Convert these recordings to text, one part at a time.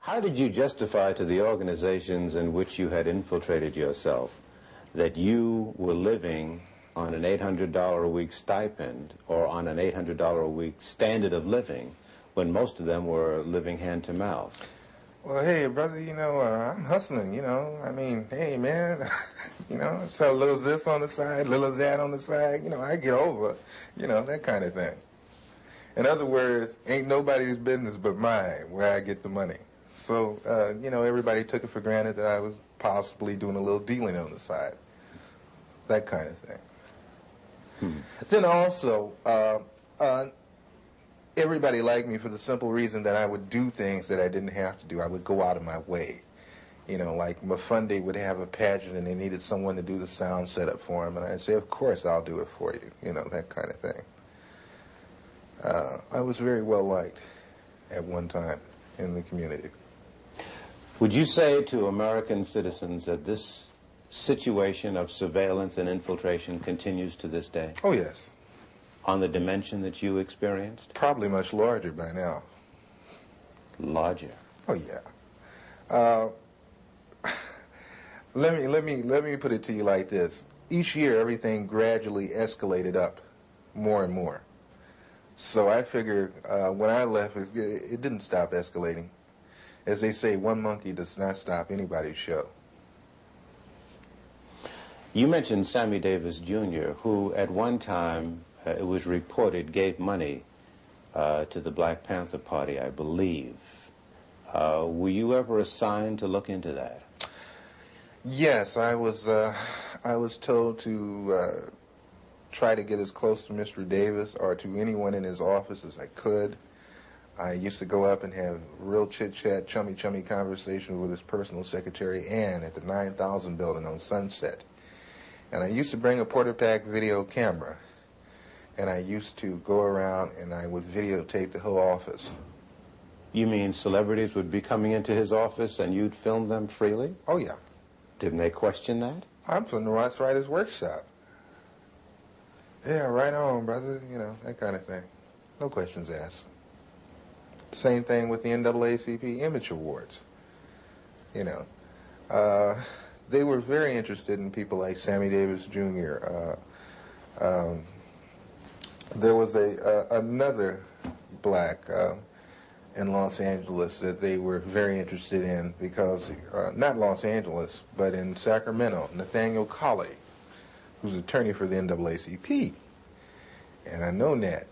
How did you justify to the organizations in which you had infiltrated yourself that you were living on an $800 a week stipend or on an $800 a week standard of living when most of them were living hand to mouth? Well, hey, brother, I'm hustling, I mean, hey, man, sell a little of this on the side, a little of that on the side, I get over, that kind of thing. In other words, ain't nobody's business but mine where I get the money. So, everybody took it for granted that I was possibly doing a little dealing on the side. That kind of thing. Then also, everybody liked me for the simple reason that I would do things that I didn't have to do. I would go out of my way. Like Mafunde would have a pageant and they needed someone to do the sound setup for him. And I'd say, of course, I'll do it for you. That kind of thing. I was very well liked at one time in the community. Would you say to American citizens that this situation of surveillance and infiltration continues to this day? Oh, yes. On the dimension that you experienced? Probably much larger by now. Larger? Oh, yeah. Let me put it to you like this. Each year, everything gradually escalated up more and more. So I figure when I left, it didn't stop escalating. As they say, one monkey does not stop anybody's show. You mentioned Sammy Davis Jr., who at one time, it was reported, gave money to the Black Panther Party, I believe. Were you ever assigned to look into that? Yes, I was told to try to get as close to Mr. Davis or to anyone in his office as I could. I used to go up and have real chit-chat, chummy conversation with his personal secretary, Ann, at the 9000 building on Sunset. And I used to bring a Porter-Pack video camera, and I used to go around and I would videotape the whole office. You mean celebrities would be coming into his office and you'd film them freely? Oh, yeah. Didn't they question that? I'm from the Ross Writers Workshop. Yeah, right on, brother, that kind of thing. No questions asked. Same thing with the NAACP Image Awards. They were very interested in people like Sammy Davis Jr. There was another black in Los Angeles that they were very interested in because, not Los Angeles, but in Sacramento, Nathaniel Colley, who's attorney for the NAACP. And I know Nat.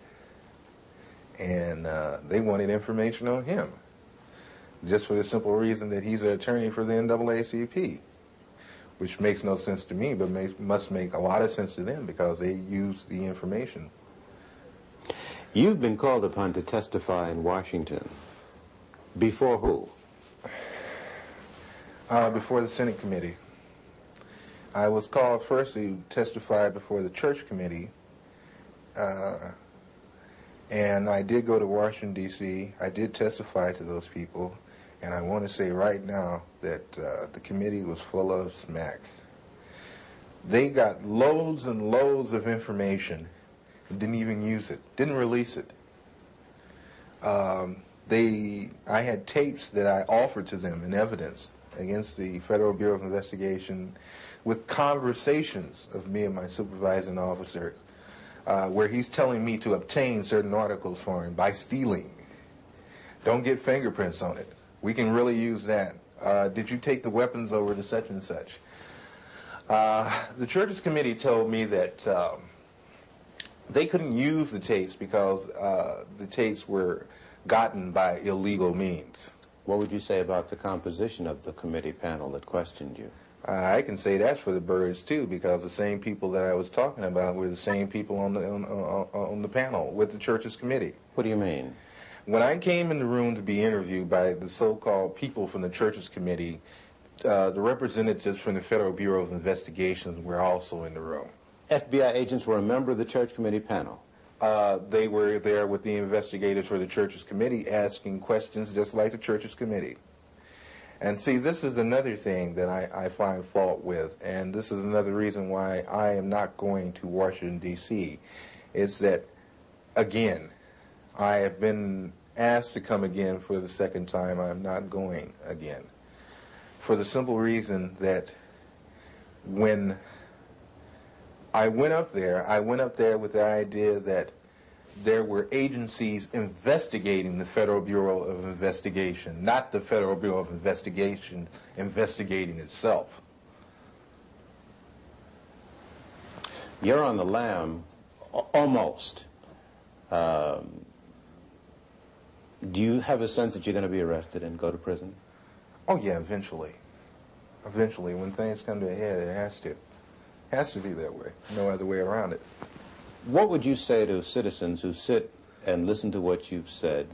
And they wanted information on him, just for the simple reason that he's an attorney for the NAACP, which makes no sense to me, but must make a lot of sense to them because they use the information. You've been called upon to testify in Washington. Before who? Before the Senate Committee. I was called first to testify before the Church Committee, and I did go to Washington, D.C. I did testify to those people, and I want to say right now that the committee was full of smack. They got loads and loads of information and didn't even use it, didn't release it. I had tapes that I offered to them in evidence against the Federal Bureau of Investigation with conversations of me and my supervising officers where he's telling me to obtain certain articles for him by stealing. Don't get fingerprints on it. We can really use that. Did you take the weapons over to such and such? The Churches Committee told me that they couldn't use the tapes because the tapes were gotten by illegal means. What would you say about the composition of the committee panel that questioned you? I can say that's for the birds too, because the same people that I was talking about were the same people on the panel with the Churches Committee. What do you mean? When I came in the room to be interviewed by the so-called people from the Churches Committee, the representatives from the Federal Bureau of Investigations were also in the room. FBI agents were a member of the Church Committee panel? They were there with the investigators for the Churches Committee asking questions just like the Churches Committee. And see, this is another thing that I find fault with, and this is another reason why I am not going to Washington, D.C., is that, again, I have been asked to come again for the second time, I'm not going again. For the simple reason that when I went up there with the idea that there were agencies investigating the Federal Bureau of Investigation, not the Federal Bureau of Investigation investigating itself. You're on the lam, almost. Do you have a sense that you're going to be arrested and go to prison? Oh yeah, eventually. Eventually, when things come to a head, it has to. Has to be that way. No other way around it. What would you say to citizens who sit and listen to what you've said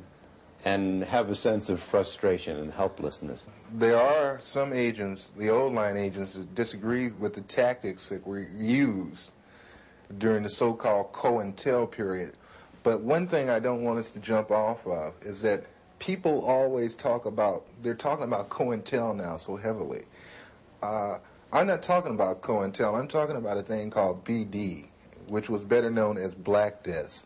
and have a sense of frustration and helplessness? There are some agents, the old line agents, that disagree with the tactics that were used during the so-called Cointelpro period. But one thing I don't want us to jump off of is that people always talk about, they're talking about Cointelpro now so heavily. I'm not talking about Cointelpro. I'm talking about a thing called BD, which was better known as Black Death.